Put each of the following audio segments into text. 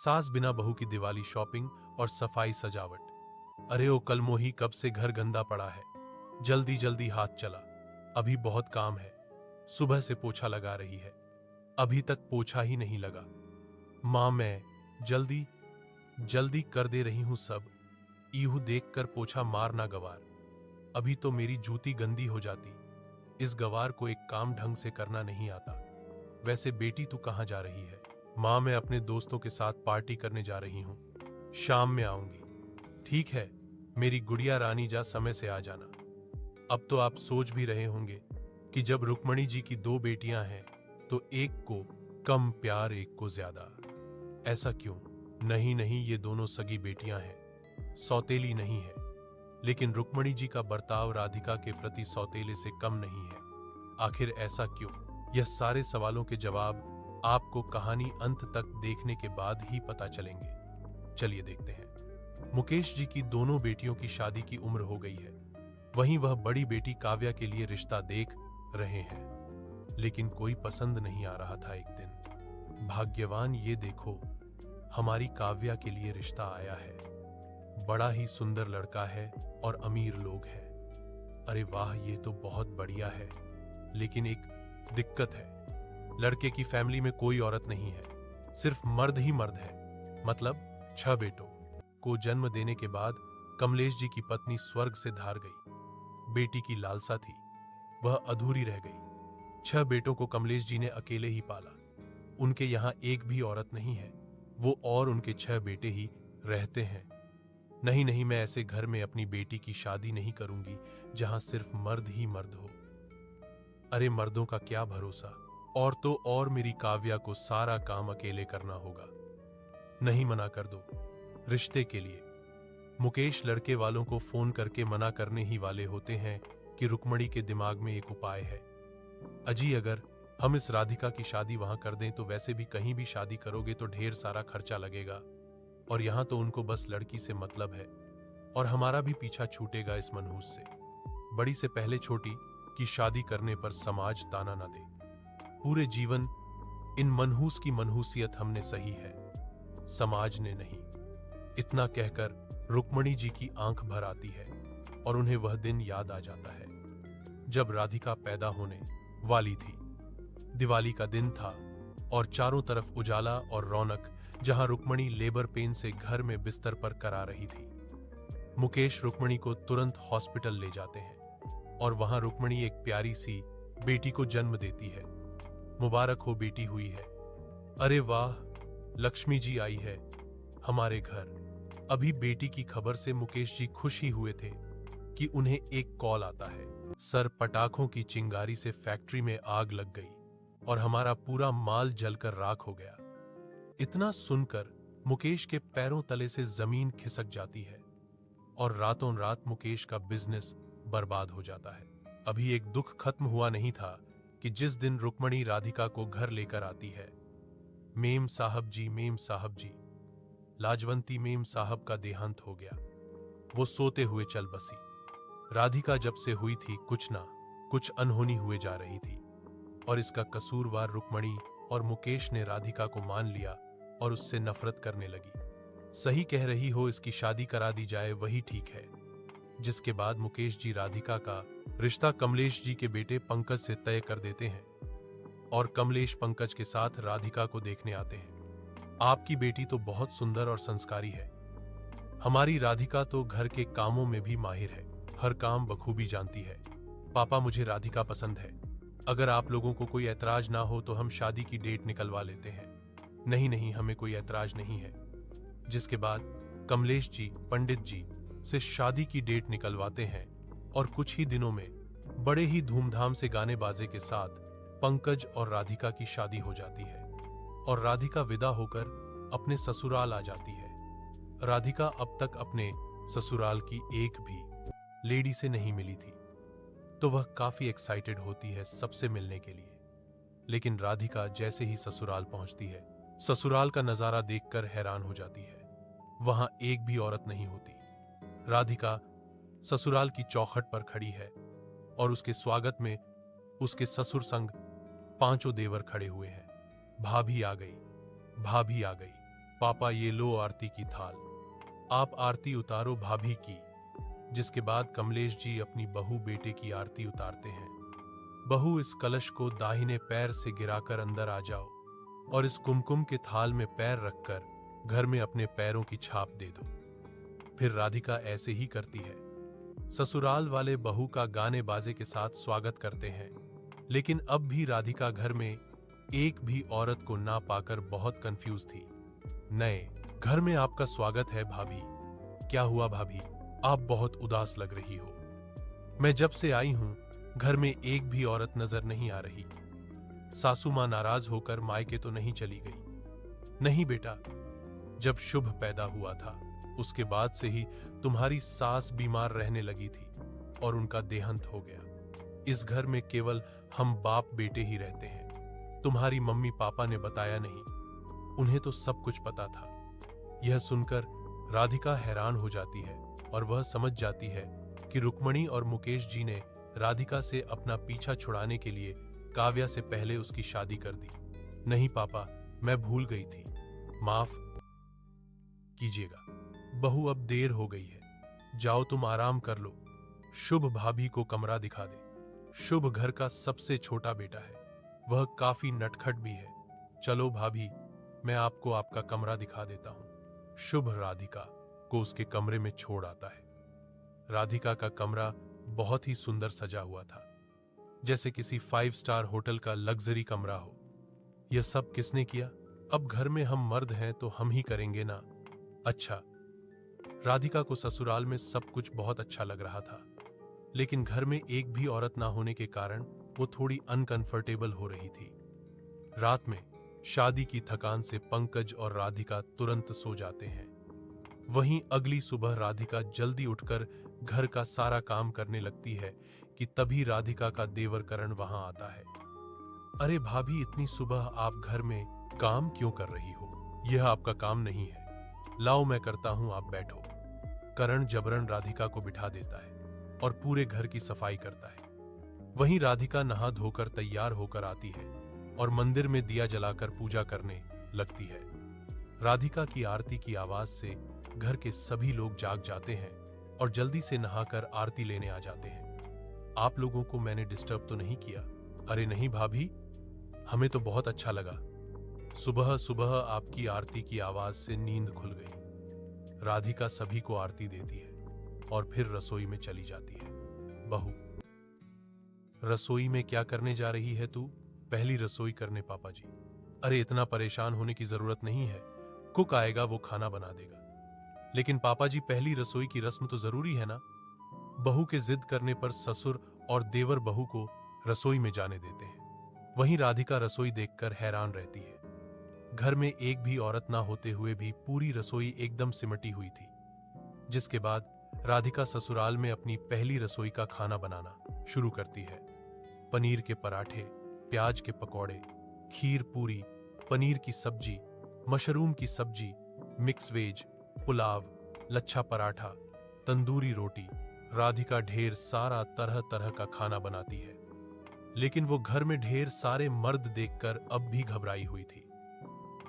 सास बिना बहू की दिवाली शॉपिंग और सफाई सजावट। अरे ओ कलमोही, कब से घर गंदा पड़ा है, जल्दी जल्दी हाथ चला, अभी बहुत काम है। सुबह से पोछा लगा रही है, अभी तक पोछा ही नहीं लगा। मां, मैं जल्दी जल्दी कर दे रही हूं सब। ईहू देखकर पोछा मारना गवार, अभी तो मेरी जूती गंदी हो जाती। इस गवार को एक काम ढंग से करना नहीं आता। वैसे बेटी तू कहां जा रही है? मां, मैं अपने दोस्तों के साथ पार्टी करने जा रही हूं, शाम में आऊंगी। ठीक है मेरी गुड़िया रानी, जा समय से आ जाना। अब तो आप सोच भी रहे होंगे कि जब रुक्मणी जी की दो बेटियां हैं तो एक को कम प्यार, एक को ज्यादा। ऐसा क्यों? नहीं नहीं, ये दोनों सगी बेटियां हैं, सौतेली नहीं है। लेकिन रुक्मणी जी का बर्ताव राधिका के प्रति सौतेले से कम नहीं है। आखिर ऐसा क्यों? यह सारे सवालों के जवाब आपको कहानी अंत तक देखने के बाद ही पता चलेंगे। चलिए देखते हैं। मुकेश जी की दोनों बेटियों की शादी की उम्र हो गई है। वहीं वह बड़ी बेटी काव्या के लिए रिश्ता देख रहे हैं, लेकिन कोई पसंद नहीं आ रहा था। एक दिन, भाग्यवान ये देखो, हमारी काव्या के लिए रिश्ता आया है। बड़ा ही सुंदर लड़का है और अमीर लोग हैं। अरे वाह, ये तो बहुत बढ़िया है। लेकिन एक दिक्कत है, लड़के की फैमिली में कोई औरत नहीं है, सिर्फ मर्द ही मर्द है। मतलब 6 बेटों को जन्म देने के बाद कमलेश जी की पत्नी स्वर्ग से धार गई। बेटी की लालसा थी, वह अधूरी रह गई। 6 बेटों को कमलेश जी ने अकेले ही पाला। उनके यहां एक भी औरत नहीं है, वो और उनके 6 बेटे ही रहते हैं। नहीं नहीं, मैं ऐसे घर में अपनी बेटी की शादी नहीं करूंगी जहां सिर्फ मर्द ही मर्द हो। अरे मर्दों का क्या भरोसा, और तो और मेरी काव्या को सारा काम अकेले करना होगा। नहीं, मना कर दो रिश्ते के लिए। मुकेश लड़के वालों को फोन करके मना करने ही वाले होते हैं कि रुक्मणी के दिमाग में एक उपाय है। अजी, अगर हम इस राधिका की शादी वहां कर दें तो वैसे भी कहीं भी शादी करोगे तो ढेर सारा खर्चा लगेगा, और यहां तो उनको बस लड़की से मतलब है, और हमारा भी पीछा छूटेगा इस मनहूस से। बड़ी से पहले छोटी की शादी करने पर समाज ताना न दे। पूरे जीवन इन मनहूस की मनहूसियत हमने सही है, समाज ने नहीं। इतना कहकर रुक्मणी जी की आंख भर आती है और उन्हें वह दिन याद आ जाता है जब राधिका पैदा होने वाली थी। दिवाली का दिन था और चारों तरफ उजाला और रौनक, जहां रुक्मणी लेबर पेन से घर में बिस्तर पर करा रही थी। मुकेश रुक्मणी को तुरंत हॉस्पिटल ले जाते हैं और वहां रुक्मणी एक प्यारी सी बेटी को जन्म देती है। मुबारक हो, बेटी हुई है। अरे वाह, लक्ष्मी जी आई है हमारे घर। अभी बेटी की खबर से मुकेश जी खुश ही हुए थे कि उन्हें एक कॉल आता है। सर, पटाखों की चिंगारी से फैक्ट्री में आग लग गई और हमारा पूरा माल जलकर राख हो गया। इतना सुनकर मुकेश के पैरों तले से जमीन खिसक जाती है और रातों रात मुकेश का बिजनेस बर्बाद हो जाता है। अभी एक दुख खत्म हुआ नहीं था कि जिस दिन रुक्मणी राधिका को घर लेकर आती है। मेम साहब जी, मेम साहब जी, लाजवंती मेम साहब का देहांत हो गया। वो सोते हुए चल बसी। राधिका जब से हुई थी कुछ ना कुछ अनहोनी हुए जा रही थी, और इसका कसूरवार रुक्मणी और मुकेश ने राधिका को मान लिया और उससे नफरत करने लगी। सही कह रही हो, इसकी शादी करा दी जाए वही ठीक है। जिसके बाद मुकेश जी राधिका का रिश्ता कमलेश जी के बेटे पंकज से तय कर देते हैं और कमलेश पंकज के साथ राधिका को देखने आते हैं। आपकी बेटी तो बहुत सुंदर और संस्कारी है। हमारी राधिका तो घर के कामों में भी माहिर है, हर काम बखूबी जानती है। पापा, मुझे राधिका पसंद है। अगर आप लोगों को कोई ऐतराज ना हो तो हम शादी की डेट निकलवा लेते हैं। नहीं नहीं, हमें कोई ऐतराज नहीं है। जिसके बाद कमलेश जी पंडित जी से शादी की डेट निकलवाते हैं और कुछ ही दिनों में बड़े ही धूमधाम से गाने बाजे के साथ पंकज और राधिका की शादी हो जाती है और राधिका विदा होकर अपने ससुराल आ जाती है। राधिका अब तक अपने ससुराल की एक भी लेडी से नहीं मिली थी, तो वह काफी एक्साइटेड होती है सबसे मिलने के लिए। लेकिन राधिका जैसे ही ससुराल पहुंचती है, ससुराल का नजारा देखकर हैरान हो जाती है। वहां एक भी औरत नहीं होती। राधिका ससुराल की चौखट पर खड़ी है और उसके स्वागत में उसके ससुर संग 5 देवर खड़े हुए हैं। भाभी आ गई, भाभी आ गई। पापा ये लो आरती की थाल, आप आरती उतारो भाभी की। जिसके बाद कमलेश जी अपनी बहू बेटे की आरती उतारते हैं। बहू, इस कलश को दाहिने पैर से गिराकर अंदर आ जाओ और इस कुमकुम के थाल में पैर रखकर घर में अपने पैरों की छाप दे दो। फिर राधिका ऐसे ही करती है। ससुराल वाले बहू का गाने बाजे के साथ स्वागत करते हैं, लेकिन अब भी राधिका घर में एक भी औरत को ना पाकर बहुत कंफ्यूज थी। नए घर में आपका स्वागत है भाभी। क्या हुआ भाभी, आप बहुत उदास लग रही हो। मैं जब से आई हूं घर में एक भी औरत नजर नहीं आ रही। सासू मां नाराज होकर मायके तो नहीं चली गई? नहीं बेटा, जब शुभ पैदा हुआ था उसके बाद से ही तुम्हारी सास बीमार रहने लगी थी और उनका देहांत हो गया। इस घर में केवल हम बाप बेटे ही रहते हैं। तुम्हारी मम्मी पापा ने बताया नहीं, उन्हें तो सब कुछ पता था। यह सुनकर राधिका हैरान हो जाती है और वह समझ जाती है कि रुक्मणी और मुकेश जी ने राधिका से अपना पीछा छुड़ाने के लिए काव्या से पहले उसकी शादी कर दी। नहीं पापा, मैं भूल गई थी, माफ कीजिएगा। बहू, अब देर हो गई है, जाओ तुम आराम कर लो। शुभ भाभी को कमरा दिखा दे। शुभ घर का सबसे छोटा बेटा है, वह काफी नटखट भी है। चलो भाभी, मैं आपको आपका कमरा दिखा देता हूं। शुभ राधिका को उसके कमरे में छोड़ आता है। राधिका का कमरा बहुत ही सुंदर सजा हुआ था, जैसे किसी 5 स्टार होटल का लग्जरी कमरा हो। यह सब किसने किया? अब घर में हम मर्द हैं तो हम ही करेंगे ना। अच्छा, राधिका को ससुराल में सब कुछ बहुत अच्छा लग रहा था, लेकिन घर में एक भी औरत ना होने के कारण वो थोड़ी अनकंफर्टेबल हो रही थी। रात में शादी की थकान से पंकज और राधिका तुरंत सो जाते हैं। वहीं अगली सुबह राधिका जल्दी उठकर घर का सारा काम करने लगती है कि तभी राधिका का देवर करण वहां आता है। अरे भाभी, इतनी सुबह आप घर में काम क्यों कर रही हो? यह आपका काम नहीं है। लाओ मैं करता हूं, आप बैठो। करण जबरन राधिका को बिठा देता है और पूरे घर की सफाई करता है। वहीं राधिका नहा धोकर तैयार होकर आती है और मंदिर में दिया जलाकर पूजा करने लगती है। राधिका की आरती की आवाज से घर के सभी लोग जाग जाते हैं और जल्दी से नहाकर आरती लेने आ जाते हैं। आप लोगों को मैंने डिस्टर्ब तो नहीं किया? अरे नहीं भाभी, हमें तो बहुत अच्छा लगा। सुबह सुबह आपकी आरती की आवाज से नींद खुल गई। राधिका सभी को आरती देती है और फिर रसोई में चली जाती है। बहू, रसोई में क्या करने जा रही है तू? पहली रसोई करने पापा जी। अरे इतना परेशान होने की जरूरत नहीं है, कुक आएगा वो खाना बना देगा। लेकिन पापा जी, पहली रसोई की रस्म तो जरूरी है ना। बहू के जिद करने पर ससुर और देवर बहू को रसोई में जाने देते हैं। वहीं राधिका रसोई देखकर हैरान रहती है। घर में एक भी औरत ना होते हुए भी पूरी रसोई एकदम सिमटी हुई थी। जिसके बाद राधिका ससुराल में अपनी पहली रसोई का खाना बनाना शुरू करती है। पनीर के पराठे, प्याज के पकौड़े, खीर पूरी, पनीर की सब्जी, मशरूम की सब्जी, मिक्स वेज, पुलाव, लच्छा पराठा, तंदूरी रोटी। राधिका ढेर सारा तरह तरह का खाना बनाती है, लेकिन वो घर में ढेर सारे मर्द देखकर अब भी घबराई हुई थी।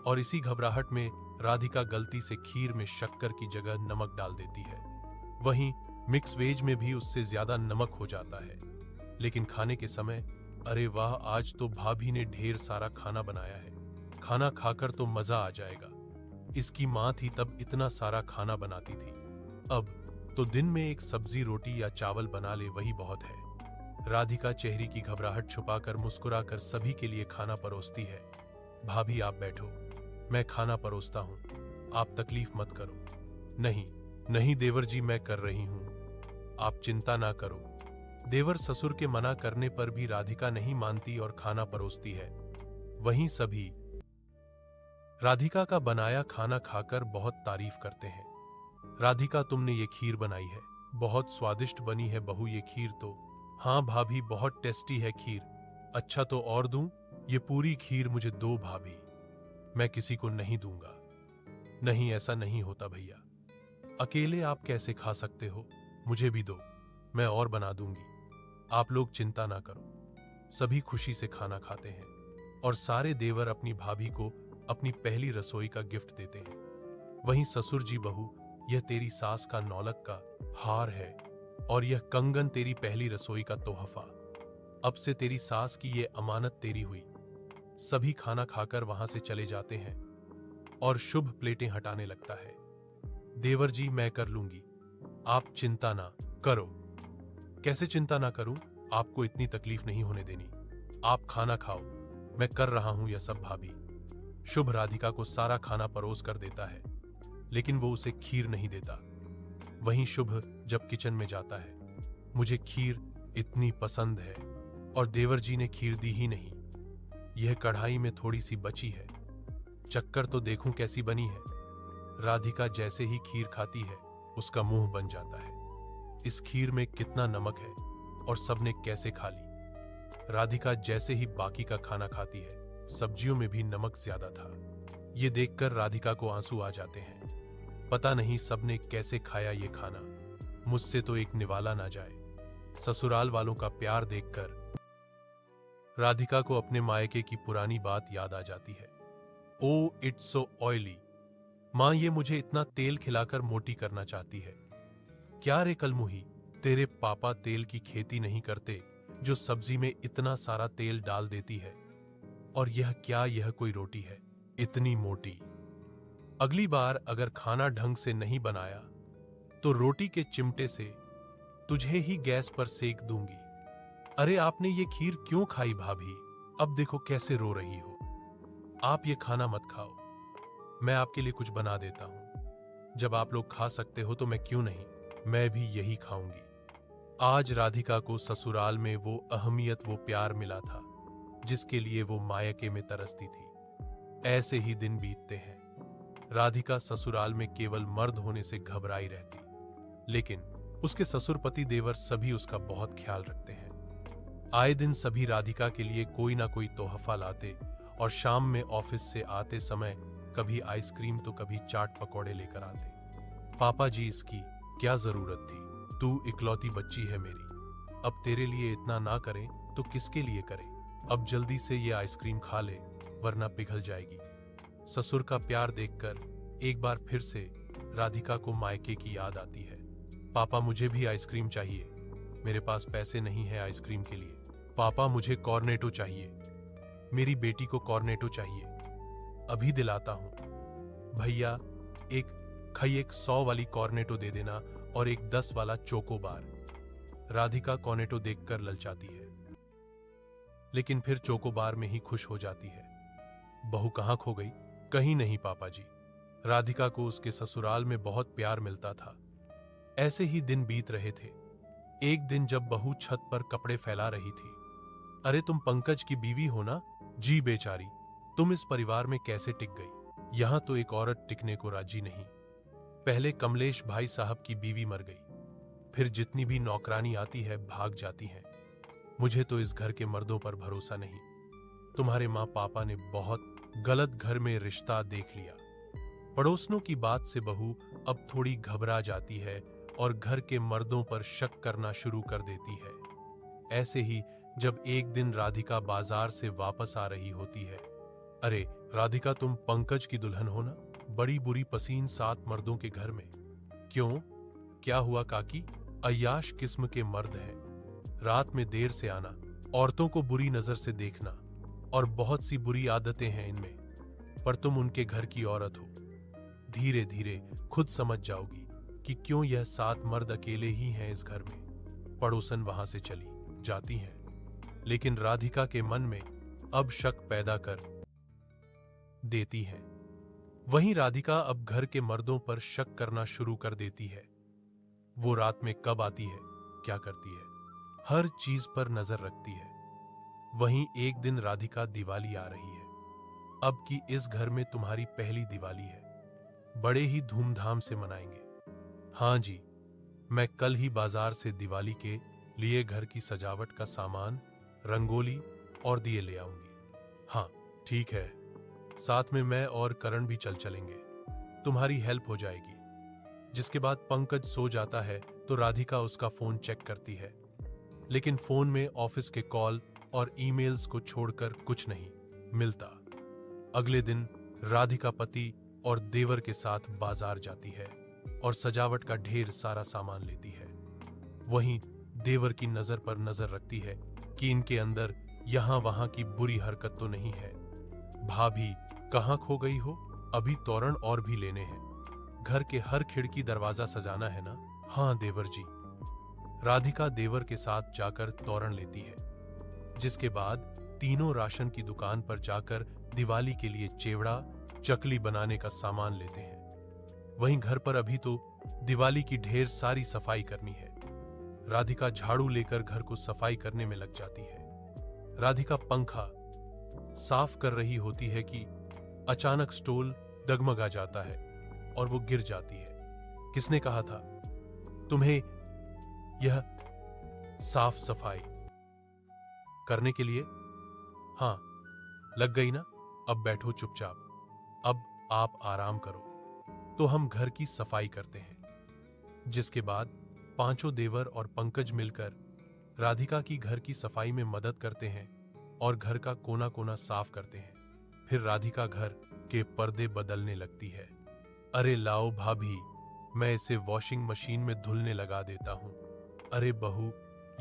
और इसी घबराहट में राधिका गलती से खीर में शक्कर की जगह नमक डाल देती है। वहीं मिक्स वेज में भी उससे ज्यादा नमक हो जाता है। लेकिन खाने के समय, अरे वाह, आज तो भाभी ने ढेर सारा खाना बनाया है, खाना खाकर तो मजा आ जाएगा। इसकी मां थी तब इतना सारा खाना बनाती थी, अब तो दिन में एक सब्जी रोटी या चावल बना ले वही बहुत है। राधिका चेहरे की घबराहट छुपाकर मुस्कुराकर सभी के लिए खाना परोसती है। भाभी आप बैठो, मैं खाना परोसता हूं, आप तकलीफ मत करो। नहीं नहीं देवर जी, मैं कर रही हूं, आप चिंता ना करो। देवर ससुर के मना करने पर भी राधिका नहीं मानती और खाना परोसती है। वहीं सभी राधिका का बनाया खाना खाकर बहुत तारीफ करते हैं। राधिका, तुमने ये खीर बनाई है, बहुत स्वादिष्ट बनी है बहू ये खीर तो। हाँ भाभी, बहुत टेस्टी है खीर। अच्छा तो और दूं? ये पूरी खीर मुझे दो भाभी, मैं किसी को नहीं दूंगा। नहीं, ऐसा नहीं होता भैया, अकेले आप कैसे खा सकते हो? मुझे भी दो, मैं और बना दूंगी। आप लोग चिंता ना करो। सभी खुशी से खाना खाते हैं और सारे देवर अपनी भाभी को अपनी पहली रसोई का गिफ्ट देते हैं। वहीं ससुर जी, बहू, यह तेरी सास का नौलक का हार है और यह कंगन तेरी पहली रसोई का तोहफा। अब से तेरी सास की ये अमानत तेरी हुई। सभी खाना खाकर वहां से चले जाते हैं और शुभ प्लेटें हटाने लगता है। देवर जी, मैं कर लूंगी, आप चिंता ना करो। कैसे चिंता ना करूं? आपको इतनी तकलीफ नहीं होने देनी। आप खाना खाओ, मैं कर रहा हूं यह सब। भाभी शुभ राधिका को सारा खाना परोस कर देता है, लेकिन वो उसे खीर नहीं देता। वहीं शुभ जब किचन में जाता है, मुझे खीर इतनी पसंद है, और देवर जी ने खीर दी ही नहीं। यह कढ़ाई में थोड़ी सी बची है, चक्कर तो देखूं कैसी बनी है। राधिका जैसे ही खीर खाती है, उसका मुंह बन जाता है। इस खीर में कितना नमक है और सबने कैसे खा ली। राधिका जैसे ही बाकी का खाना खाती है, सब्जियों में भी नमक ज्यादा था। ये देखकर राधिका को आंसू आ जाते हैं। पता नहीं सबने कैसे खाया ये खाना, मुझसे तो एक निवाला ना जाए। ससुराल वालों का प्यार देखकर राधिका को अपने मायके की पुरानी बात याद आ जाती है। Oh it's so oily. मां, ये मुझे इतना तेल खिलाकर मोटी करना चाहती है। क्या रे कलमुही, तेरे पापा तेल की खेती नहीं करते जो सब्जी में इतना सारा तेल डाल देती है? और यह क्या, यह कोई रोटी है इतनी मोटी? अगली बार अगर खाना ढंग से नहीं बनाया तो रोटी के चिमटे से तुझे ही गैस पर सेक दूंगी। अरे आपने ये खीर क्यों खाई भाभी? अब देखो कैसे रो रही हो। आप ये खाना मत खाओ, मैं आपके लिए कुछ बना देता हूं। जब आप लोग खा सकते हो तो मैं क्यों नहीं, मैं भी यही खाऊंगी। आज राधिका को ससुराल में वो अहमियत, वो प्यार मिला था जिसके लिए वो मायके में तरसती थी। ऐसे ही दिन बीतते हैं। राधिका ससुराल में केवल मर्द होने से घबराई रहती, लेकिन उसके ससुरपति देवर सभी उसका बहुत ख्याल रखते हैं। आए दिन सभी राधिका के लिए कोई ना कोई तोहफा लाते और शाम में ऑफिस से आते समय कभी आइसक्रीम तो कभी चाट पकौड़े लेकर आते। पापा जी, इसकी क्या जरूरत थी? तू इकलौती बच्ची है मेरी, अब तेरे लिए इतना ना करें तो किसके लिए करें? अब जल्दी से ये आइसक्रीम खा ले, वरना पिघल जाएगी। ससुर का प्यार देखकर एक बार फिर से राधिका को मायके की याद आती है। पापा, मुझे भी आइसक्रीम चाहिए। मेरे पास पैसे नहीं है आइसक्रीम के लिए। पापा, मुझे कॉर्नेटो चाहिए। मेरी बेटी को कॉर्नेटो चाहिए, अभी दिलाता हूं। भैया, एक 100 वाली कॉर्नेटो दे देना और एक 10 वाला चोकोबार। राधिका कॉर्नेटो देखकर ललचाती है, लेकिन फिर चोकोबार में ही खुश हो जाती है। बहू कहां खो गई? कहीं नहीं पापा जी। राधिका को उसके ससुराल में बहुत प्यार मिलता था। ऐसे ही दिन बीत रहे थे। एक दिन जब बहू छत पर कपड़े फैला रही थी, अरे तुम पंकज की बीवी हो ना? जी बेचारी, तुम इस परिवार में कैसे टिक गई? यहां तो एक औरत टिकने को राजी नहीं। पहले कमलेश भाई साहब की बीवी मर गई, फिर जितनी भी नौकरानी आती है भाग जाती हैं। मुझे तो इस घर के मर्दों पर भरोसा नहीं। तुम्हारे माँ पापा ने बहुत गलत घर में रिश्ता देख लिया। पड़ोसनों की बात से बहू अब थोड़ी घबरा जाती है और घर के मर्दों पर शक करना शुरू कर देती है। ऐसे ही जब एक दिन राधिका बाजार से वापस आ रही होती है। अरे राधिका, तुम पंकज की दुल्हन हो ना? बड़ी बुरी पसीन 7 मर्दों के घर में। क्यों, क्या हुआ काकी? अय्याश किस्म के मर्द हैं। रात में देर से आना, औरतों को बुरी नजर से देखना और बहुत सी बुरी आदतें हैं इनमें, पर तुम उनके घर की औरत हो। धीरे धीरे खुद समझ जाओगी कि क्यों यह 7 मर्द अकेले ही हैं इस घर में। पड़ोसन वहां से चली जाती हैं, लेकिन राधिका के मन में अब शक पैदा कर देती हैं। वहीं राधिका अब घर के मर्दों पर शक करना शुरू कर देती है। वो रात में कब आती है, क्या करती है, हर चीज पर नजर रखती है। वहीं एक दिन राधिका दिवाली आ रही है। अब की इस घर में तुम्हारी पहली दिवाली है, बड़े ही धूमधाम से मनाएंगे। हाँ जी, मैं कल ही बाजार से दिवाली के लिए घर की सजावट का सामान, रंगोली और दिए ले आऊंगी। हाँ ठीक है, साथ में मैं और करण भी चलेंगे, तुम्हारी हेल्प हो जाएगी। जिसके बाद पंकज सो जाता है तो राधिका उसका फोन चेक करती है, लेकिन फोन में ऑफिस के कॉल और ईमेल्स को छोड़कर कुछ नहीं मिलता। अगले दिन राधिका पति और देवर के साथ बाजार जाती है और सजावट का ढेर सारा सामान लेती है। वहीं देवर की नजर पर नजर रखती है कि इनके अंदर यहां वहां की बुरी हरकत तो नहीं है। भाभी कहां खो गई हो? अभी तोरण और भी लेने हैं। घर के हर खिड़की दरवाजा सजाना है ना? हाँ देवर जी। राधिका देवर के साथ जाकर तोरण लेती है, जिसके बाद तीनों राशन की दुकान पर जाकर दिवाली के लिए चिवड़ा चकली बनाने का सामान लेते हैं। वहीं घर पर अभी तो दिवाली की ढेर सारी सफाई करनी है। राधिका झाड़ू लेकर घर को सफाई करने में लग जाती है। राधिका पंखा साफ कर रही होती है कि अचानक स्टोल डगमगा जाता है और वो गिर जाती है। किसने कहा था तुम्हें यह साफ सफाई करने के लिए? हाँ, लग गई ना? अब बैठो चुपचाप, अब आप आराम करो। तो हम घर की सफाई करते हैं, जिसके बाद पांचों देवर और पंकज मिलकर राधिका की घर की सफाई में मदद करते हैं और घर का कोना कोना साफ करते हैं। फिर राधिका घर के पर्दे बदलने लगती है। अरे लाओ भाभी, मैं इसे वॉशिंग मशीन में धुलने लगा देता हूं। अरे बहू,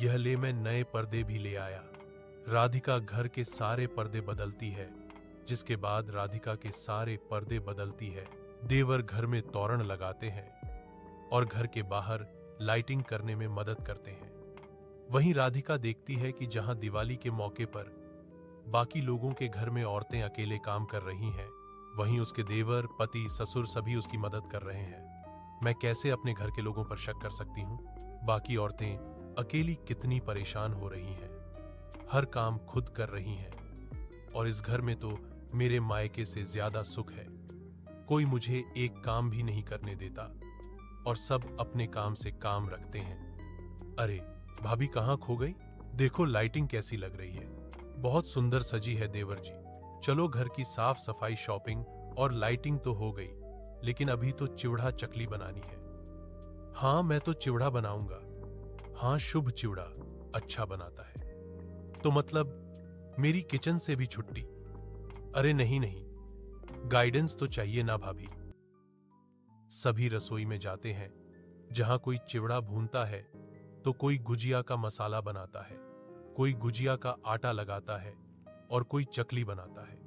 यह ले, मैं नए पर्दे भी ले आया। राधिका घर के सारे पर्दे बदलती है, जिसके बाद राधिका के सारे पर्दे बदलती है। देवर घर में तोरण लगाते हैं और घर के बाहर लाइटिंग करने में मदद करते हैं। वहीं राधिका देखती है कि जहां दिवाली के मौके पर बाकी लोगों के घर में औरतें अकेले काम कर रही हैं, वहीं उसके देवर, पति, ससुर सभी उसकी मदद कर रहे हैं। मैं कैसे अपने घर के लोगों पर शक कर सकती हूँ? बाकी औरतें अकेली कितनी परेशान हो रही हैं, हर काम खुद कर रही हैं, और इस घर में तो मेरे मायके से ज्यादा सुख है। कोई मुझे एक काम भी नहीं करने देता और सब अपने काम से काम रखते हैं। अरे भाभी कहाँ खो गई? देखो लाइटिंग कैसी लग रही है, बहुत सुंदर सजी है देवर जी। चलो घर की साफ सफाई, शॉपिंग और लाइटिंग तो हो गई, लेकिन अभी तो चिवड़ा चकली बनानी है। हाँ, मैं तो चिवड़ा बनाऊंगा। हाँ, शुभ चिवड़ा अच्छा बनाता है। तो मतलब मेरी किचन से भी छुट्टी? अरे नहीं नहीं, गाइडेंस तो चाहिए ना भाभी। सभी रसोई में जाते हैं। जहां कोई चिवड़ा भूनता है तो कोई गुजिया का मसाला बनाता है, कोई गुजिया का आटा लगाता है और कोई चकली बनाता है।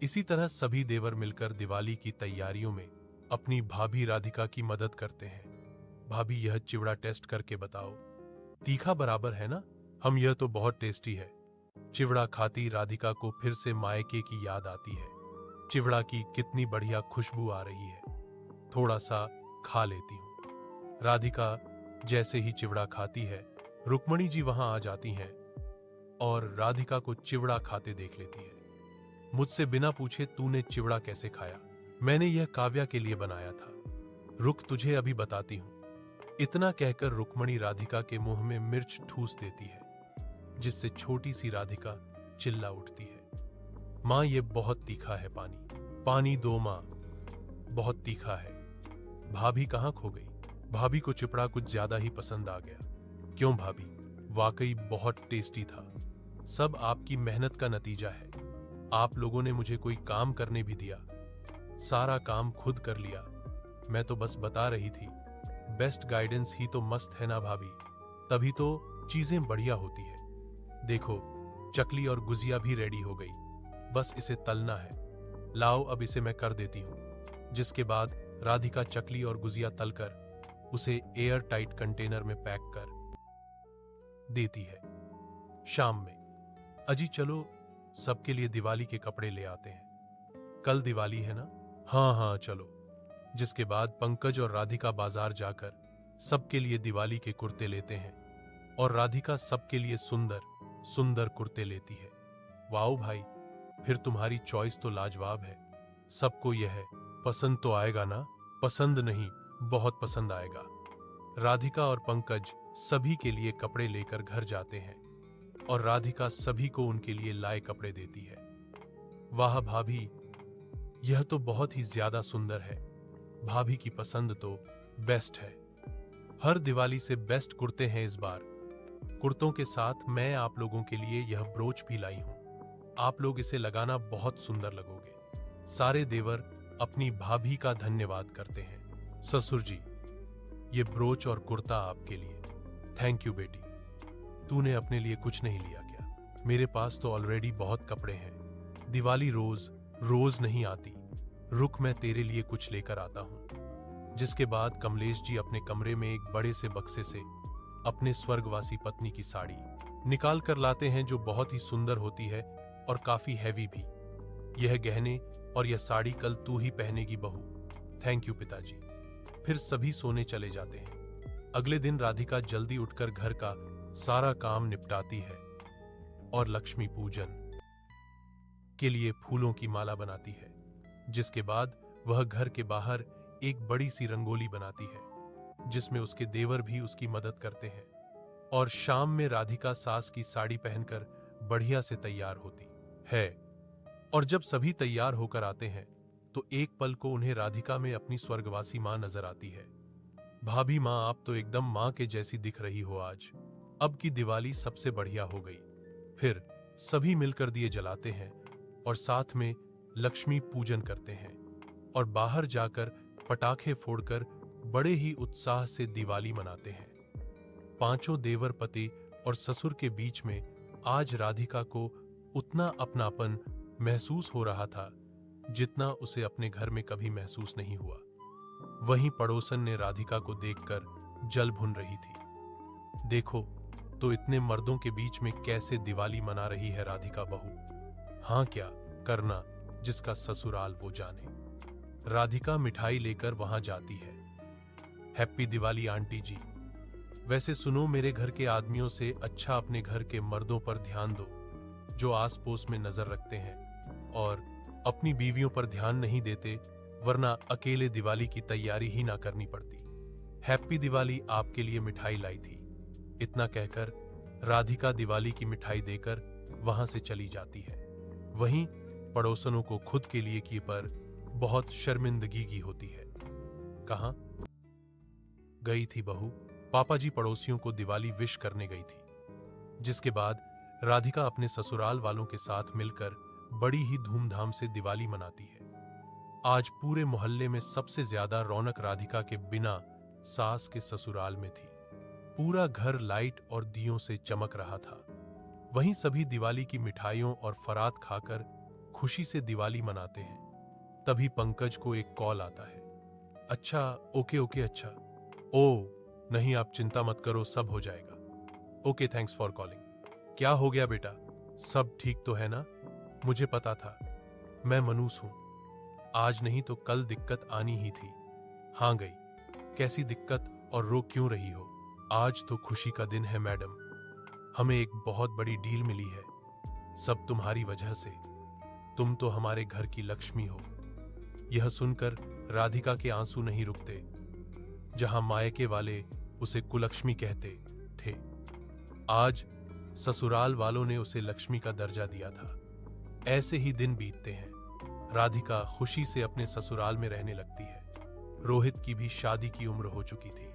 इसी तरह सभी देवर मिलकर दिवाली की तैयारियों में अपनी भाभी राधिका की मदद करते हैं। भाभी, यह चिवड़ा टेस्ट करके बताओ, तीखा बराबर है ना? हम, यह तो बहुत टेस्टी है। चिवड़ा खाती राधिका को फिर से मायके की याद आती है। चिवड़ा की कितनी बढ़िया खुशबू आ रही है, थोड़ा सा खा लेती हूं। राधिका जैसे ही चिवड़ा खाती है, रुक्मणी जी वहां आ जाती हैं और राधिका को चिवड़ा खाते देख लेती है। मुझसे बिना पूछे तूने चिवड़ा कैसे खाया? मैंने यह काव्या के लिए बनाया था। रुक, तुझे अभी बताती हूं। इतना कहकर रुक्मणी राधिका के मुंह में मिर्च ठूस देती है, जिससे छोटी सी राधिका चिल्ला उठती है, मां ये बहुत तीखा है, पानी दो मां, बहुत तीखा है। भाभी कहां खो गई? भाभी को चिवड़ा कुछ ज्यादा ही पसंद आ गया। क्यों भाभी? वाकई बहुत टेस्टी था। सब आपकी मेहनत का नतीजा है। आप लोगों ने मुझे कोई काम करने भी दिया, सारा काम खुद कर लिया। मैं तो बस बता रही थी। बेस्ट गाइडेंस ही तो मस्त है ना भाभी, तभी तो चीजें बढ़िया होती है। देखो, चकली और गुजिया भी रेडी हो गई, बस इसे तलना है। लाओ, अब इसे मैं कर देती हूं। जिसके बाद राधिका चकली और गुजिया तलकर उसे एयर टाइट कंटेनर में पैक कर देती है। शाम में, अजी चलो सबके लिए दिवाली के कपड़े ले आते हैं, कल दिवाली है ना? हाँ हाँ चलो। जिसके बाद पंकज और राधिका बाजार जाकर सबके लिए दिवाली के कुर्ते लेते हैं और राधिका सबके लिए सुंदर सुंदर कुर्ते लेती है। वाओ भाई, फिर तुम्हारी चॉइस तो लाजवाब है। सबको यह पसंद तो आएगा ना? पसंद नहीं, बहुत पसंद आएगा। राधिका और पंकज सभी के लिए कपड़े लेकर घर जाते हैं और राधिका सभी को उनके लिए लाए कपड़े देती है। वाह भाभी, यह तो बहुत ही ज्यादा सुंदर है। भाभी की पसंद तो बेस्ट है। हर दिवाली से बेस्ट कुर्ते हैं इस बार। कुर्तों के साथ मैं आप लोगों के लिए यह ब्रोच भी लाई हूं। आप लोग इसे लगाना बहुत सुंदर लगोगे। सारे देवर अपनी भाभी का धन्यवाद करते हैं। ससुर जी, ये ब्रोच और कुर्ता आपके लिए। थैंक यू बेटी। तूने अपने लिए कुछ नहीं लिया क्या? मेरे पास तो ऑलरेडी बहुत कपड़े हैं। दिवाली रोज रोज नहीं आती। रुक, मैं तेरे लिए कुछ लेकर आता हूं। जिसके बाद कमलेश जी अपने कमरे में एक बड़े से बक्से से अपने स्वर्गवासी पत्नी की साड़ी निकाल कर लाते हैं, जो बहुत ही सुंदर होती है और काफी हैवी भी। यह गहने और यह साड़ी कल तू ही पहनेगी बहू। थैंक यू पिताजी। फिर सभी सोने चले जाते हैं। अगले दिन राधिका जल्दी उठकर घर का सारा काम निपटाती है और लक्ष्मी पूजन के लिए फूलों की माला बनाती है। जिसके बाद वह घर के बाहर एक बड़ी सी रंगोली बनाती है, जिसमें उसके देवर भी उसकी मदद करते हैं। और शाम में राधिका सास की साड़ी पहनकर बढ़िया से तैयार होती है। और जब सभी तैयार होकर आते हैं तो एक पल को उन्हें राधिका में अपनी स्वर्गवासी मां नजर आती है। भाभी मां, आप तो एकदम मां के जैसी दिख रही हो आज। अब की दिवाली सबसे बढ़िया हो गई। फिर सभी मिलकर दिए जलाते हैं और साथ में लक्ष्मी पूजन करते हैं और बाहर जाकर पटाखे फोड़कर बड़े ही उत्साह से दिवाली मनाते हैं। पांचों देवर पति और ससुर के बीच में आज राधिका को उतना अपनापन महसूस हो रहा था जितना उसे अपने घर में कभी महसूस नहीं हुआ। वहीं पड़ोसन ने राधिका को देखकर जल भुन रही थी। देखो तो इतने मर्दों के बीच में कैसे दिवाली मना रही है राधिका बहू। हाँ, क्या करना जिसका ससुराल वो जाने। राधिका मिठाई लेकर वहां जाती है। हैप्पी दिवाली आंटी जी। वैसे सुनो, मेरे घर के आदमियों से अच्छा अपने घर के मर्दों पर ध्यान दो, जो आस पड़ोस में नजर रखते हैं और अपनी बीवियों पर ध्यान नहीं देते, वरना अकेले दिवाली की तैयारी ही ना करनी पड़ती। हैप्पी दिवाली, आपके लिए मिठाई लाई थी। इतना कहकर राधिका दिवाली की मिठाई देकर वहां से चली जाती है। वहीं पड़ोसनों को खुद के लिए की पर बहुत शर्मिंदगी की होती है। कहां गई थी बहू? पापा जी पड़ोसियों को दिवाली विश करने गई थी। जिसके बाद राधिका अपने ससुराल वालों के साथ मिलकर बड़ी ही धूमधाम से दिवाली मनाती है। आज पूरे मोहल्ले में सबसे ज्यादा रौनक राधिका के बिना सास के ससुराल में थी। पूरा घर लाइट और दियों से चमक रहा था। वहीं सभी दिवाली की मिठाइयों और फरात खाकर खुशी से दिवाली मनाते हैं। तभी पंकज को एक कॉल आता है। अच्छा, ओके, अच्छा। ओ नहीं, आप चिंता मत करो, सब हो जाएगा। Okay, thanks for calling. क्या हो गया बेटा? सब ठीक तो है ना? मुझे पता था, मैं मनूस हूं। आज नहीं तो कल दिक्कत आनी ही थी। हाँ गई। कैसी दिक्कत और रो क्यों रही हो? आज तो खुशी का दिन है मैडम। हमें एक बहुत बड़ी डील मिली है। सब तुम्हारी वजह से। तुम तो हमारे घर की लक्ष्मी हो। यह सुनकर राधिका के आंसू नहीं रुकते। जहां मायके वाले उसे कुलक्ष्मी कहते थे, आज ससुराल वालों ने उसे लक्ष्मी का दर्जा दिया था। ऐसे ही दिन बीतते हैं। राधिका खुशी से अपने ससुराल में रहने लगती है। रोहित की भी शादी की उम्र हो चुकी थी,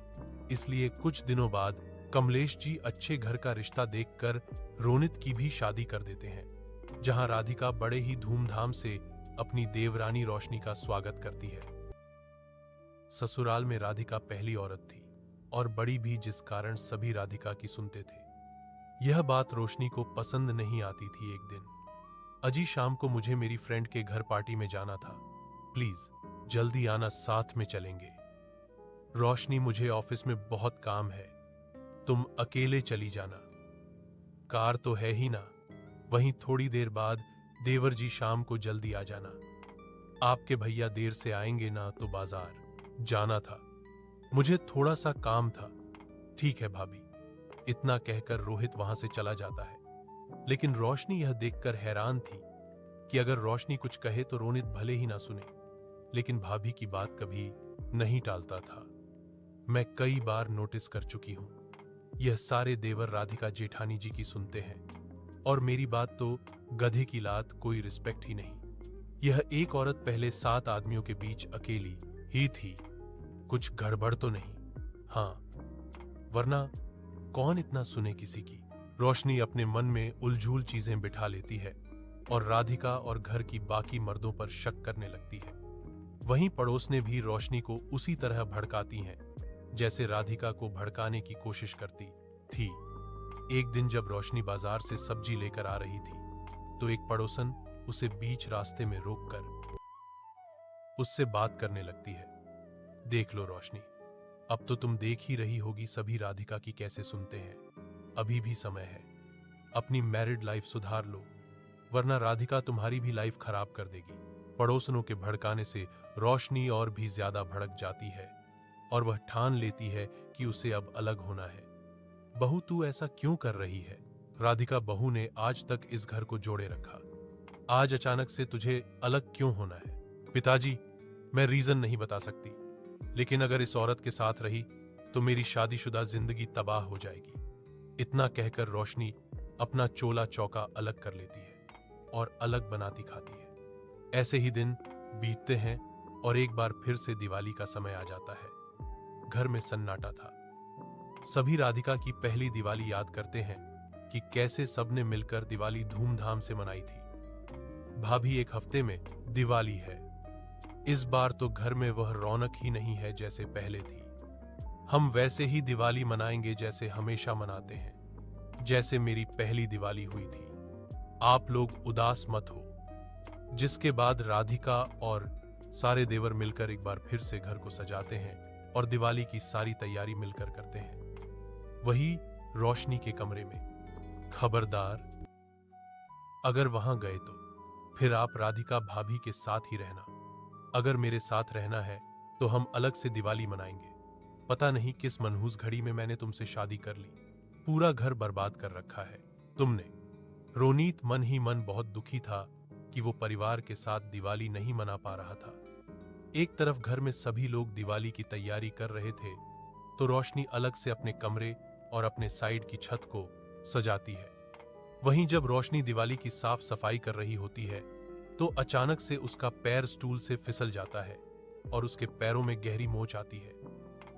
इसलिए कुछ दिनों बाद कमलेश जी अच्छे घर का रिश्ता देखकर रोनित की भी शादी कर देते हैं, जहां राधिका बड़े ही धूमधाम से अपनी देवरानी रोशनी का स्वागत करती है। ससुराल में राधिका पहली औरत थी और बड़ी भी, जिस कारण सभी राधिका की सुनते थे। यह बात रोशनी को पसंद नहीं आती थी। एक दिन, अजी शाम को मुझे मेरी फ्रेंड के घर पार्टी में जाना था, प्लीज जल्दी आना, साथ में चलेंगे। रोशनी, मुझे ऑफिस में बहुत काम है, तुम अकेले चली जाना। कार तो है ही ना। वहीं थोड़ी देर बाद देवर जी शाम को जल्दी आ जाना। आपके भैया देर से आएंगे ना, तो बाजार जाना था, मुझे थोड़ा सा काम था। ठीक है भाभी। इतना कहकर रोहित वहां से चला जाता है। लेकिन रोशनी यह देखकर हैरान थी कि अगर रोशनी कुछ कहे तो रोनित भले ही ना सुने, लेकिन भाभी की बात कभी नहीं टालता था। मैं कई बार नोटिस कर चुकी हूं, यह सारे देवर राधिका जेठानी जी की सुनते हैं, और मेरी बात तो गधे की लात, कोई रिस्पेक्ट ही नहीं। यह एक औरत पहले 7 आदमियों के बीच अकेली ही थी। कुछ गड़बड़ तो नहीं? हाँ, वरना कौन इतना सुने किसी की। रोशनी अपने मन में उलझुल चीजें बिठा लेती है और राधिका और घर की बाकी मर्दों पर शक करने लगती है। वहीं पड़ोसने भी रोशनी को उसी तरह भड़काती हैं जैसे राधिका को भड़काने की कोशिश करती थी। एक दिन जब रोशनी बाजार से सब्जी लेकर आ रही थी तो एक पड़ोसन उसे बीच रास्ते में रोककर उससे बात करने लगती है। देख लो रोशनी, अब तो तुम देख ही रही होगी सभी राधिका की कैसे सुनते हैं। अभी भी समय है, अपनी मैरिड लाइफ सुधार लो, वरना राधिका तुम्हारी भी लाइफ खराब कर देगी। पड़ोसनों के भड़काने से रोशनी और भी ज्यादा भड़क जाती है और वह ठान लेती है कि उसे अब अलग होना है। बहू, तू ऐसा क्यों कर रही है? राधिका बहू ने आज तक इस घर को जोड़े रखा, आज अचानक से तुझे अलग क्यों होना है? पिताजी, मैं रीजन नहीं बता सकती, लेकिन अगर इस औरत के साथ रही तो मेरी शादीशुदा जिंदगी तबाह हो जाएगी। इतना कहकर रोशनी अपना चोला चौका अलग कर लेती है और अलग बनाती खाती है। ऐसे ही दिन बीतते हैं और एक बार फिर से दिवाली का समय आ जाता है। घर में सन्नाटा था। सभी राधिका की पहली दिवाली याद करते हैं कि कैसे सबने मिलकर दिवाली धूमधाम से मनाई थी। भाभी, एक हफ्ते में दिवाली है। इस बार तो घर में वह रौनक ही नहीं है जैसे पहले थी। हम वैसे ही दिवाली मनाएंगे जैसे हमेशा मनाते हैं, जैसे मेरी पहली दिवाली हुई थी। आप लोग उदास मत हो। जिसके बाद राधिका और सारे देवर मिलकर एक बार फिर से घर को सजाते हैं और दिवाली की सारी तैयारी मिलकर करते हैं। वही रोशनी के कमरे में। खबरदार, अगर वहां गए तो फिर आप राधिका भाभी के साथ ही रहना। अगर मेरे साथ रहना है तो हम अलग से दिवाली मनाएंगे। पता नहीं किस मनहूस घड़ी में मैंने तुमसे शादी कर ली, पूरा घर बर्बाद कर रखा है तुमने। रोनीत मन ही मन बहुत दुखी था कि वो परिवार के साथ दिवाली नहीं मना पा रहा था। एक तरफ घर में सभी लोग दिवाली की तैयारी कर रहे थे तो रोशनी अलग से अपने कमरे और अपने साइड की छत को सजाती है। वहीं जब रोशनी दिवाली की साफ सफाई कर रही होती है तो अचानक से उसका पैर स्टूल से फिसल जाता है और उसके पैरों में गहरी मोच आती है।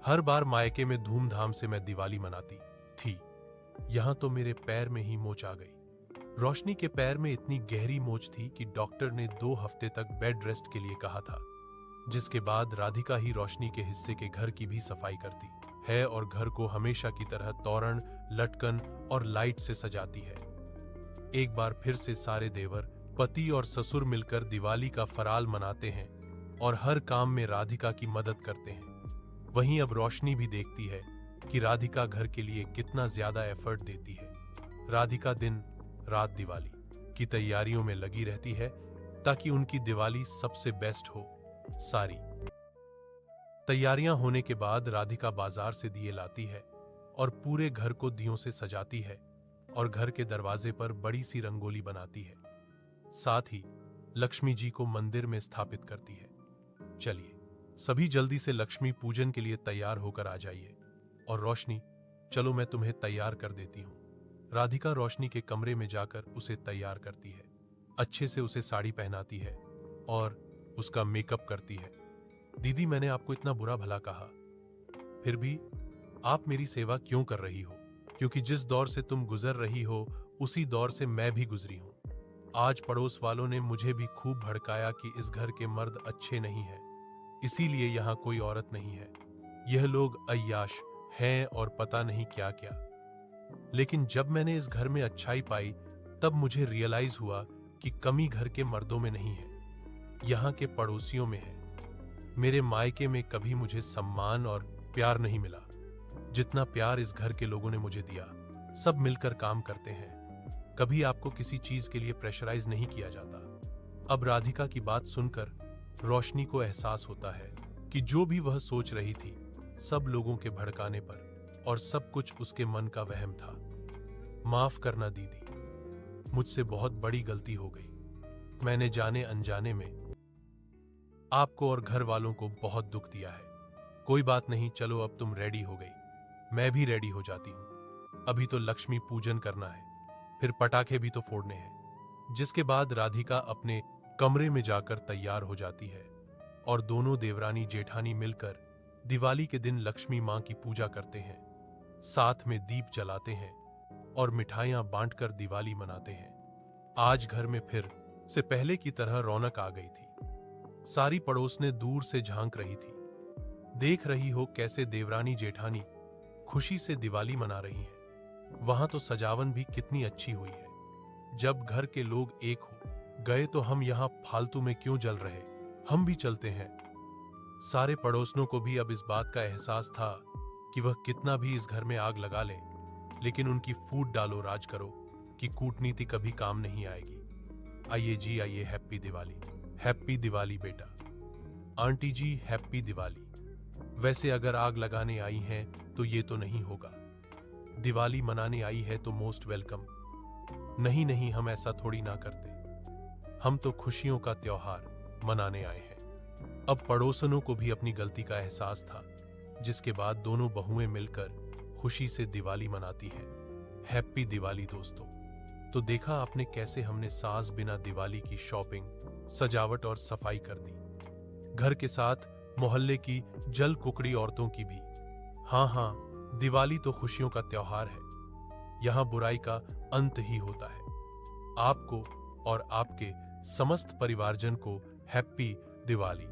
हर बार मायके में धूमधाम से मैं दिवाली मनाती थी, यहां तो मेरे पैर में ही मोच आ गई। रोशनी के पैर में इतनी गहरी मोच थी कि डॉक्टर ने 2 हफ्ते तक बेड रेस्ट के लिए कहा था, जिसके बाद राधिका ही रोशनी के हिस्से के घर की भी सफाई करती है और घर को हमेशा की तरह तोरण, लटकन और लाइट से सजाती है। एक बार फिर से सारे देवर, पति और ससुर मिलकर दिवाली का फराल मनाते हैं और हर काम में राधिका की मदद करते हैं। वहीं अब रोशनी भी देखती है कि राधिका घर के लिए कितना ज्यादा एफर्ट देती है। राधिका दिन रात दिवाली की तैयारियों में लगी रहती है ताकि उनकी दिवाली सबसे बेस्ट हो। सारी तैयारियां होने के बाद राधिका बाजार से दिए लाती है और पूरे घर को दियों से सजाती है और घर के दरवाजे पर बड़ी सी रंगोली बनाती है। साथ ही लक्ष्मी जी को मंदिर में स्थापित करती है। चलिए सभी जल्दी से लक्ष्मी पूजन के लिए तैयार होकर आ जाइए। और रोशनी, चलो मैं तुम्हें तैयार कर देती हूँ। राधिका रोशनी के कमरे में जाकर उसे तैयार करती है, अच्छे से उसे साड़ी पहनाती है और उसका मेकअप करती है। दीदी, मैंने आपको इतना बुरा भला कहा, फिर भी आप मेरी सेवा क्यों कर रही हो? क्योंकि जिस दौर से तुम गुजर रही हो उसी दौर से मैं भी गुजरी हूं। आज पड़ोस वालों ने मुझे भी खूब भड़काया कि इस घर के मर्द अच्छे नहीं हैं, इसीलिए यहाँ कोई औरत नहीं है। यह लोग अय्याश हैं और पता नहीं क्या क्या। लेकिन जब मैंने इस घर में अच्छाई पाई तब मुझे रियलाइज हुआ कि कमी घर के मर्दों में नहीं है, यहाँ के पड़ोसियों में है। मेरे मायके में कभी मुझे सम्मान और प्यार नहीं मिला जितना प्यार इस घर के लोगों ने मुझे दिया। सब मिलकर काम करते हैं, कभी आपको किसी चीज के लिए प्रेशराइज नहीं किया जाता। अब राधिका की बात सुनकर रोशनी को एहसास होता है कि जो भी वह सोच रही थी सब लोगों के भड़काने पर और सब कुछ उसके मन का वहम था। माफ करना दीदी, मुझसे बहुत बड़ी गलती हो गई। मैंने जाने अनजाने में आपको और घर वालों को बहुत दुख दिया है। कोई बात नहीं, चलो अब तुम रेडी हो गई, मैं भी रेडी हो जाती हूँ। अभी तो लक्ष्मी पूजन करना है, फिर पटाखे भी तो फोड़ने हैं। जिसके बाद राधिका अपने कमरे में जाकर तैयार हो जाती है और दोनों देवरानी जेठानी मिलकर दिवाली के दिन लक्ष्मी मां की पूजा करते हैं, साथ में दीप जलाते हैं और मिठाइयां बांटकर दिवाली मनाते हैं। आज घर में फिर से पहले की तरह रौनक आ गई थी। सारी पड़ोसनें दूर से झांक रही थी। देख रही हो कैसे देवरानी जेठानी खुशी से दिवाली मना रही हैं। वहां तो सजावट भी कितनी अच्छी हुई है। जब घर के लोग एक हो गए तो हम यहां फालतू में क्यों जल रहे, हम भी चलते हैं। सारे पड़ोसनों को भी अब इस बात का एहसास था कि वह कितना भी इस घर में आग लगा लें, लेकिन उनकी फूट डालो राज करो कि कूटनीति कभी काम नहीं आएगी। आइए जी आइए, हैप्पी दिवाली। हैप्पी दिवाली बेटा। आंटी जी हैप्पी दिवाली। वैसे अगर आग लगाने आई हैं तो ये तो नहीं होगा, दिवाली मनाने आई है तो मोस्ट वेलकम। नहीं नहीं, हम ऐसा थोड़ी ना करते, हम तो खुशियों का त्योहार मनाने आए हैं। अब पड़ोसनों को भी अपनी गलती का एहसास था, जिसके बाद दोनों बहुएं मिलकर खुशी से दिवाली मनाती हैं। हैप्पी दिवाली दोस्तों। तो देखा आपने कैसे हमने साज बिना दिवाली की शॉपिंग, सजावट और सफाई कर दी, घर के साथ मोहल्ले की जल कुकड़ी औरतों की भी। हाँ, दिवाली तो खुशियों का त्योहार है, यहां बुराई का अंत ही होता है। आपको और आपके समस्त परिवारजन को हैप्पी दिवाली।